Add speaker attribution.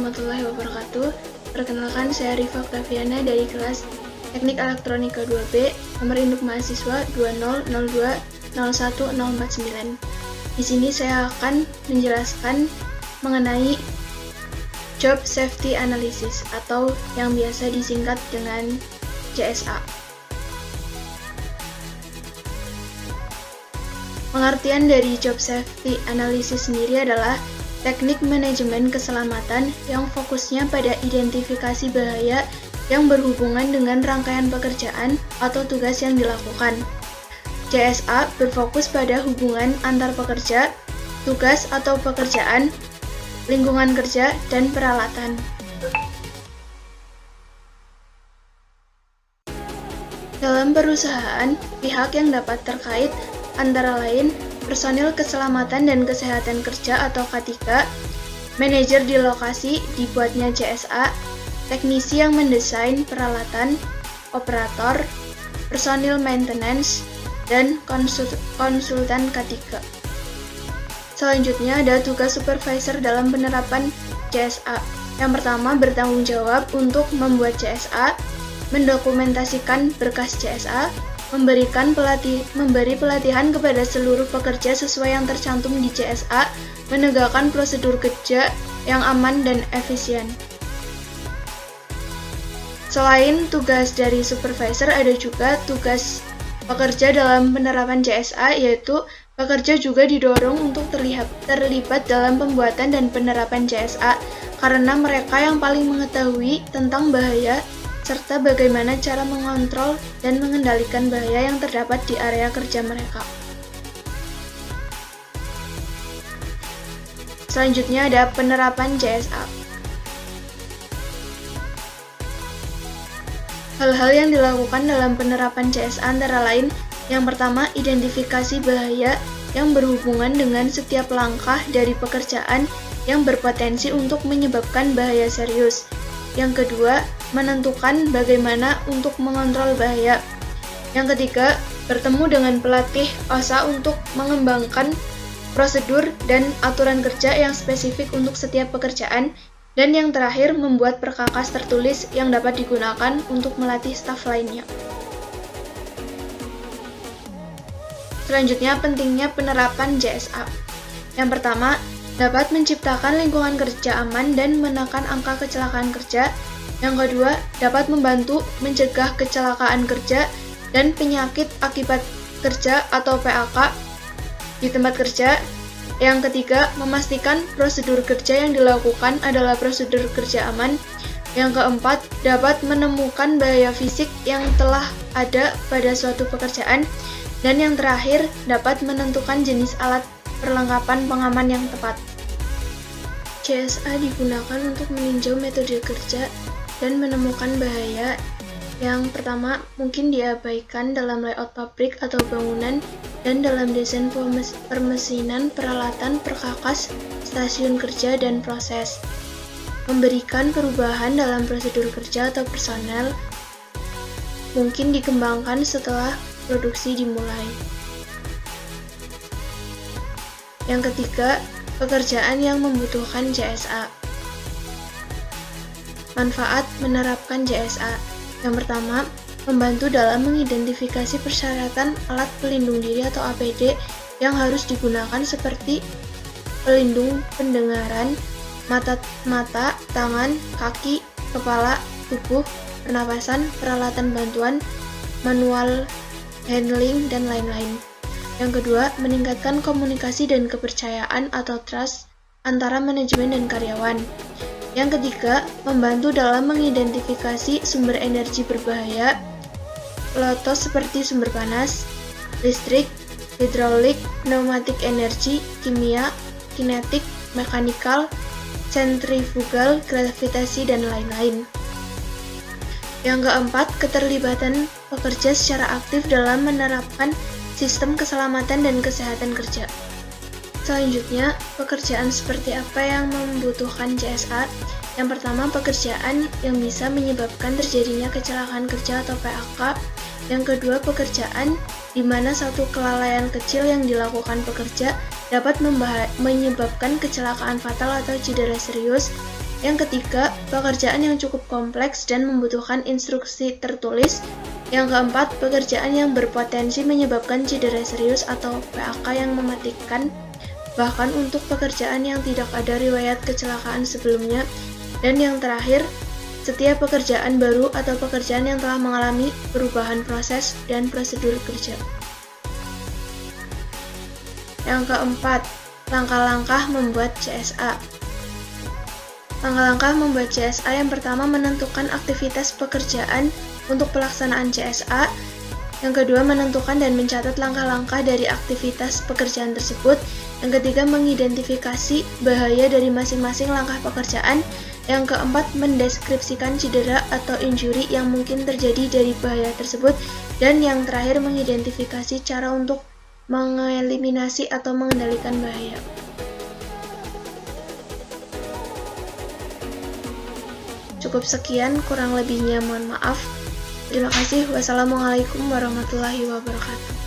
Speaker 1: warahmatullahi wabarakatuh. Perkenalkan, saya Rifa Octaviana dari kelas Teknik Elektronika 2B, nomor induk mahasiswa 200201049. Di sini saya akan menjelaskan mengenai Job Safety Analysis atau yang biasa disingkat dengan JSA. Pengertian dari Job Safety Analysis sendiri adalah teknik manajemen keselamatan yang fokusnya pada identifikasi bahaya yang berhubungan dengan rangkaian pekerjaan atau tugas yang dilakukan. JSA berfokus pada hubungan antar pekerja, tugas atau pekerjaan, lingkungan kerja, dan peralatan. Dalam perusahaan, pihak yang dapat terkait antara lain personil keselamatan dan kesehatan kerja atau K3, manajer di lokasi dibuatnya JSA, teknisi yang mendesain peralatan, operator, personil maintenance, dan konsultan K3. Selanjutnya ada tugas supervisor dalam penerapan JSA. Yang pertama, bertanggung jawab untuk membuat JSA, mendokumentasikan berkas JSA, memberi pelatihan kepada seluruh pekerja sesuai yang tercantum di JSA, menegakkan prosedur kerja yang aman dan efisien. Selain tugas dari supervisor, ada juga tugas pekerja dalam penerapan JSA, yaitu pekerja juga didorong untuk terlibat dalam pembuatan dan penerapan JSA karena mereka yang paling mengetahui tentang bahaya serta bagaimana cara mengontrol dan mengendalikan bahaya yang terdapat di area kerja mereka. Selanjutnya ada penerapan JSA. Hal-hal yang dilakukan dalam penerapan JSA antara lain, yang pertama, identifikasi bahaya yang berhubungan dengan setiap langkah dari pekerjaan yang berpotensi untuk menyebabkan bahaya serius. Yang kedua, menentukan bagaimana untuk mengontrol bahaya. Yang ketiga, bertemu dengan pelatih OSHA untuk mengembangkan prosedur dan aturan kerja yang spesifik untuk setiap pekerjaan. Dan yang terakhir, membuat perkakas tertulis yang dapat digunakan untuk melatih staf lainnya. Selanjutnya, pentingnya penerapan JSA. Yang pertama, dapat menciptakan lingkungan kerja aman dan menekan angka kecelakaan kerja. Yang kedua, dapat membantu mencegah kecelakaan kerja dan penyakit akibat kerja atau PAK di tempat kerja. Yang ketiga, memastikan prosedur kerja yang dilakukan adalah prosedur kerja aman. Yang keempat, dapat menemukan bahaya fisik yang telah ada pada suatu pekerjaan. Dan yang terakhir, dapat menentukan jenis alat perlengkapan pengaman yang tepat. JSA digunakan untuk meninjau metode kerja dan menemukan bahaya. Yang pertama, mungkin diabaikan dalam layout pabrik atau bangunan dan dalam desain permesinan, peralatan, perkakas, stasiun kerja, dan proses. Memberikan perubahan dalam prosedur kerja atau personel, mungkin dikembangkan setelah produksi dimulai. Yang ketiga, pekerjaan yang membutuhkan JSA. Manfaat menerapkan JSA. Yang pertama, membantu dalam mengidentifikasi persyaratan alat pelindung diri atau APD yang harus digunakan seperti pelindung pendengaran, mata, tangan, kaki, kepala, tubuh, pernapasan, peralatan bantuan, manual handling, dan lain-lain. Yang kedua, meningkatkan komunikasi dan kepercayaan atau trust antara manajemen dan karyawan. Yang ketiga, membantu dalam mengidentifikasi sumber energi berbahaya, lotos seperti sumber panas, listrik, hidraulik, pneumatik energi, kimia, kinetik, mekanikal, sentrifugal, gravitasi, dan lain-lain. Yang keempat, keterlibatan pekerja secara aktif dalam menerapkan sistem keselamatan dan kesehatan kerja. Selanjutnya, pekerjaan seperti apa yang membutuhkan JSA? Yang pertama, pekerjaan yang bisa menyebabkan terjadinya kecelakaan kerja atau PAK. Yang kedua, pekerjaan di mana satu kelalaian kecil yang dilakukan pekerja dapat menyebabkan kecelakaan fatal atau cedera serius. Yang ketiga, pekerjaan yang cukup kompleks dan membutuhkan instruksi tertulis. Yang keempat, pekerjaan yang berpotensi menyebabkan cedera serius atau PAK yang mematikan, bahkan untuk pekerjaan yang tidak ada riwayat kecelakaan sebelumnya. Dan yang terakhir, setiap pekerjaan baru atau pekerjaan yang telah mengalami perubahan proses dan prosedur kerja. Yang keempat, langkah-langkah membuat CSA. Langkah-langkah membuat CSA yang pertama menentukan aktivitas pekerjaan untuk pelaksanaan CSA. Yang kedua, menentukan dan mencatat langkah-langkah dari aktivitas pekerjaan tersebut. Yang ketiga, mengidentifikasi bahaya dari masing-masing langkah pekerjaan. Yang keempat, mendeskripsikan cedera atau injury yang mungkin terjadi dari bahaya tersebut. Dan yang terakhir, mengidentifikasi cara untuk mengeliminasi atau mengendalikan bahaya. Cukup sekian, kurang lebihnya mohon maaf. Terima kasih. Wassalamualaikum warahmatullahi wabarakatuh.